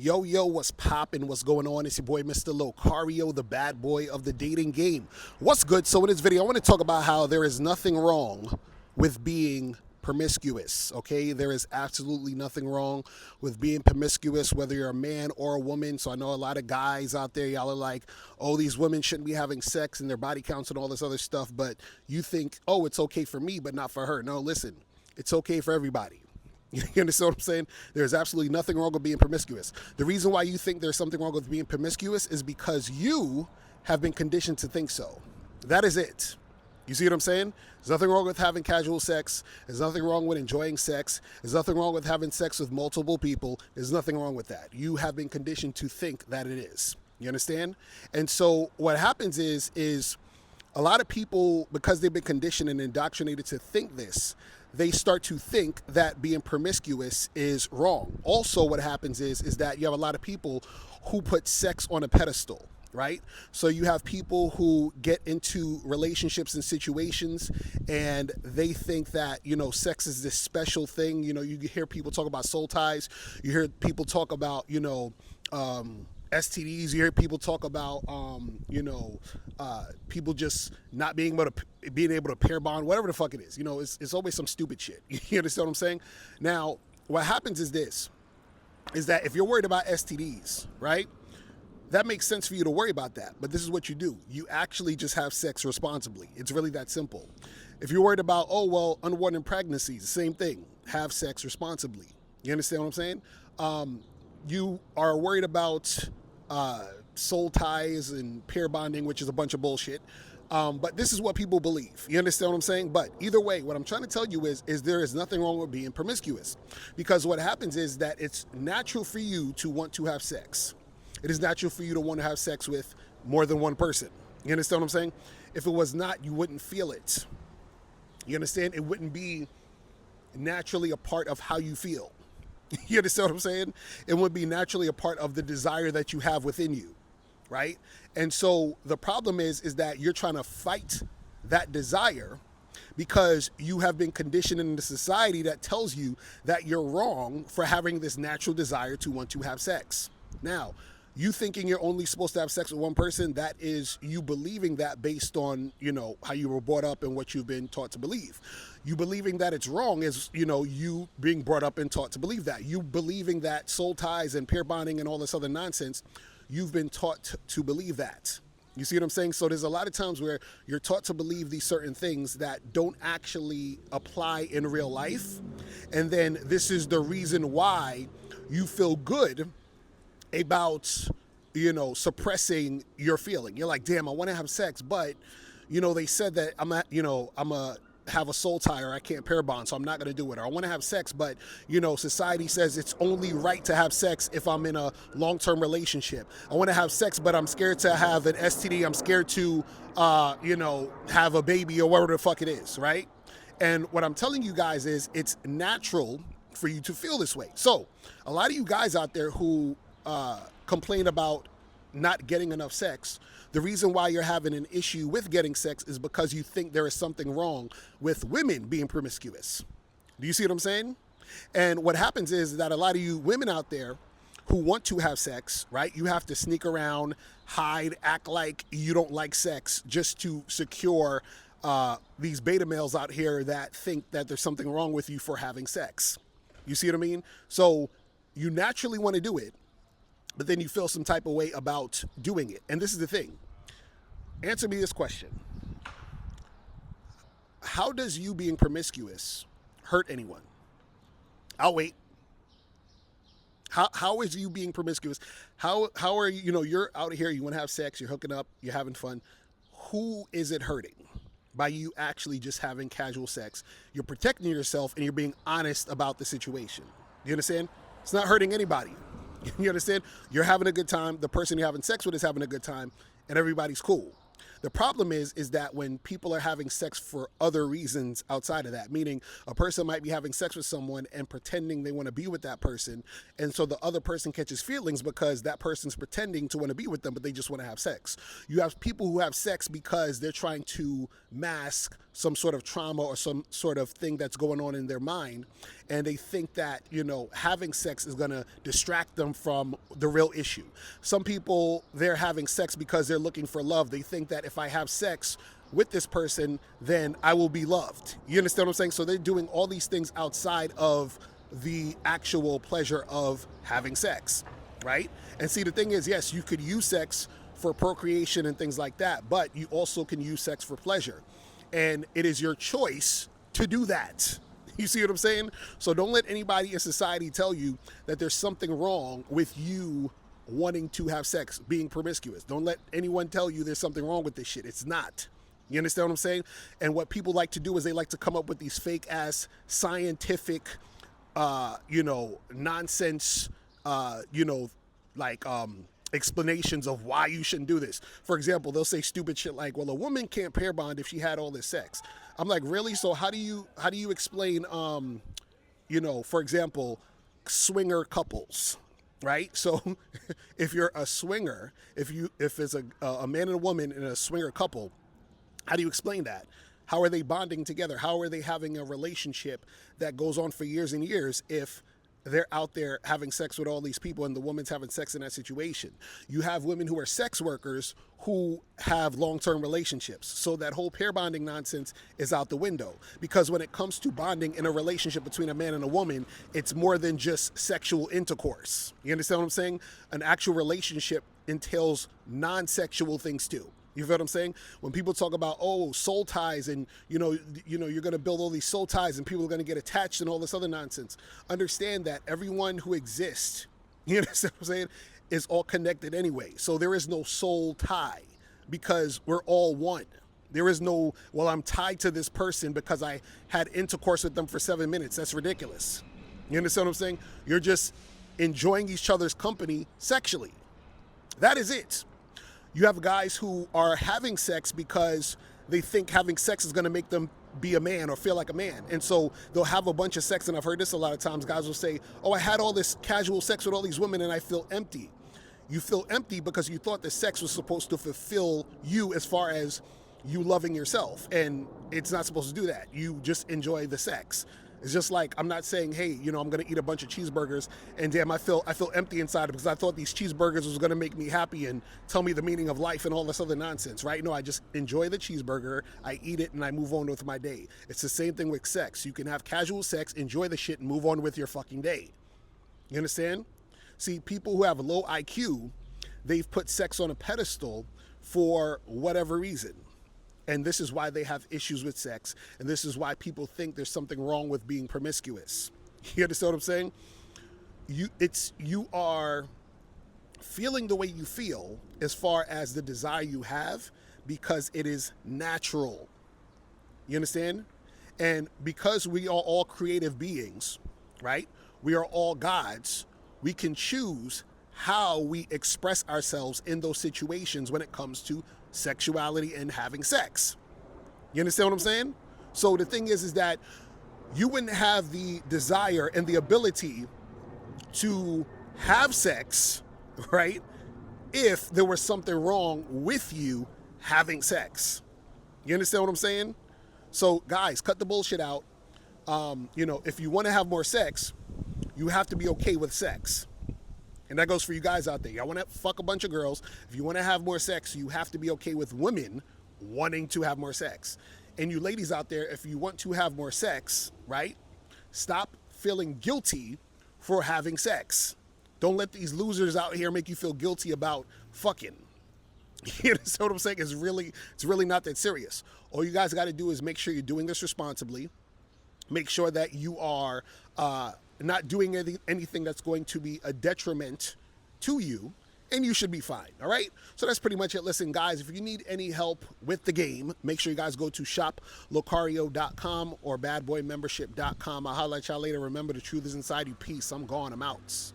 Yo, what's poppin'? What's going on? It's your boy, Mr. Locario, the bad boy of the dating game. What's good? So in this video, I want to talk about how there is nothing wrong with being promiscuous, okay? There is absolutely nothing wrong with being promiscuous, whether you're a man or a woman. So I know a lot of guys out there, y'all are like, oh, these women shouldn't be having sex and their body counts and all this other stuff. But you think, oh, it's okay for me, but not for her. No, listen, it's okay for everybody. You understand what I'm saying? There's absolutely nothing wrong with being promiscuous. The reason why you think there's something wrong with being promiscuous is because you have been conditioned to think so. That is it. You see what I'm saying? There's nothing wrong with having casual sex. There's nothing wrong with enjoying sex. There's nothing wrong with having sex with multiple people. There's nothing wrong with that. You have been conditioned to think that it is. You understand? And so what happens is a lot of people, because they've been conditioned and indoctrinated to think this, they start to think that being promiscuous is wrong. Also, what happens is that you have a lot of people who put sex on a pedestal, right? So you have people who get into relationships and situations and they think that, sex is this special thing. You hear people talk about soul ties. You hear people talk about, STDs. You hear people talk about, people just not being able to pair bond, whatever the fuck it is. It's always some stupid shit. You understand what I'm saying? Now, what happens is that if you're worried about STDs, right? That makes sense for you to worry about that. But this is what you do. You actually just have sex responsibly. It's really that simple. If you're worried about, unwanted pregnancies, same thing. Have sex responsibly. You understand what I'm saying? You are worried about soul ties and pair bonding, which is a bunch of bullshit. But this is what people believe. You understand what I'm saying? But either way, what I'm trying to tell you is there is nothing wrong with being promiscuous. Because what happens is that it's natural for you to want to have sex. It is natural for you to want to have sex with more than one person. You understand what I'm saying? If it was not, you wouldn't feel it. You understand? It wouldn't be naturally a part of how you feel. You understand what I'm saying? It would be naturally a part of the desire that you have within you, right? And so the problem is that you're trying to fight that desire because you have been conditioned in the society that tells you that you're wrong for having this natural desire to want to have sex. Now, you thinking you're only supposed to have sex with one person, that is you believing that based on, how you were brought up and what you've been taught to believe. You believing that it's wrong is, you being brought up and taught to believe that. You believing that soul ties and pair bonding and all this other nonsense, you've been taught to believe that. You see what I'm saying? So there's a lot of times where you're taught to believe these certain things that don't actually apply in real life. And then this is the reason why you feel good about, suppressing your feeling. You're like, damn, I want to have sex, but, they said that I'm a have a soul tie or I can't pair bond, so I'm not going to do it. Or I want to have sex, but, society says it's only right to have sex if I'm in a long-term relationship. I want to have sex, but I'm scared to have an STD. I'm scared to, have a baby or whatever the fuck it is, right? And what I'm telling you guys is it's natural for you to feel this way. So a lot of you guys out there who complain about not getting enough sex, the reason why you're having an issue with getting sex is because you think there is something wrong with women being promiscuous. Do you see what I'm saying? And what happens is that a lot of you women out there who want to have sex, right? You have to sneak around, hide, act like you don't like sex just to secure these beta males out here that think that there's something wrong with you for having sex. You see what I mean? So you naturally want to do it, but then you feel some type of way about doing it. And this is the thing. Answer me this question. How does you being promiscuous hurt anyone? I'll wait. How is you being promiscuous? How are you, you're out here, you want to have sex, you're hooking up, you're having fun. Who is it hurting? By you actually just having casual sex. You're protecting yourself and you're being honest about the situation. You understand? It's not hurting anybody. You understand? You're having a good time. The person you're having sex with is having a good time, and everybody's cool. The problem is that when people are having sex for other reasons outside of that, meaning a person might be having sex with someone and pretending they want to be with that person, and so the other person catches feelings because that person's pretending to want to be with them, but they just want to have sex. You have people who have sex because they're trying to mask some sort of trauma or some sort of thing that's going on in their mind, and they think that, you know, having sex is going to distract them from the real issue. Some people, they're having sex because they're looking for love. They think that if I have sex with this person, then I will be loved. You understand what I'm saying? So they're doing all these things outside of the actual pleasure of having sex, right? And see, the thing is, yes, you could use sex for procreation and things like that, but you also can use sex for pleasure. And it is your choice to do that. You see what I'm saying? So don't let anybody in society tell you that there's something wrong with you wanting to have sex, being promiscuous. Don't let anyone tell you there's something wrong with this shit. It's not. You understand what I'm saying? And what people like to do is they like to come up with these fake ass scientific, nonsense, explanations of why you shouldn't do this. For example, they'll say stupid shit like, well, a woman can't pair bond if she had all this sex. I'm like, really? So how do you explain, for example, swinger couples, right? So if you're a swinger, if it's a man and a woman in a swinger couple, how do you explain that? How are they bonding together? How are they having a relationship that goes on for years and years if they're out there having sex with all these people and the woman's having sex in that situation? You have women who are sex workers who have long-term relationships. So that whole pair bonding nonsense is out the window, because when it comes to bonding in a relationship between a man and a woman, it's more than just sexual intercourse. You understand what I'm saying? An actual relationship entails non-sexual things too. You feel what I'm saying? When people talk about, oh, soul ties and, you're going to build all these soul ties and people are going to get attached and all this other nonsense, understand that everyone who exists, you understand what I'm saying, is all connected anyway. So there is no soul tie because we're all one. There is no, well, I'm tied to this person because I had intercourse with them for 7 minutes. That's ridiculous. You understand what I'm saying? You're just enjoying each other's company sexually. That is it. You have guys who are having sex because they think having sex is going to make them be a man or feel like a man. And so they'll have a bunch of sex. And I've heard this a lot of times. Guys will say, oh, I had all this casual sex with all these women and I feel empty. You feel empty because you thought that sex was supposed to fulfill you as far as you loving yourself. And it's not supposed to do that. You just enjoy the sex. It's just like, I'm not saying, hey, I'm going to eat a bunch of cheeseburgers and damn, I feel empty inside because I thought these cheeseburgers was going to make me happy and tell me the meaning of life and all this other nonsense, right? No, I just enjoy the cheeseburger, I eat it, and I move on with my day. It's the same thing with sex. You can have casual sex, enjoy the shit, and move on with your fucking day. You understand? See, people who have a low IQ, they've put sex on a pedestal for whatever reason. And this is why they have issues with sex. And this is why people think there's something wrong with being promiscuous. You understand what I'm saying? You are feeling the way you feel as far as the desire you have because it is natural. You understand? And because we are all creative beings, right? We are all gods. We can choose how we express ourselves in those situations when it comes to sexuality and having sex. You understand what I'm saying? So the thing is that you wouldn't have the desire and the ability to have sex, right, if there was something wrong with you having sex. You understand what I'm saying? So guys, cut the bullshit out. If you want to have more sex, you have to be okay with sex. And that goes for you guys out there. Y'all want to fuck a bunch of girls. If you want to have more sex, you have to be okay with women wanting to have more sex. And you ladies out there, if you want to have more sex, right, stop feeling guilty for having sex. Don't let these losers out here make you feel guilty about fucking. You understand what I'm saying? It's really not that serious. All you guys got to do is make sure you're doing this responsibly. Make sure that you are not doing anything that's going to be a detriment to you, and you should be fine, all right? So that's pretty much it. Listen, guys, if you need any help with the game, make sure you guys go to shoplocario.com or badboymembership.com. I'll holler at y'all later. Remember, the truth is inside you. Peace. I'm gone. I'm out.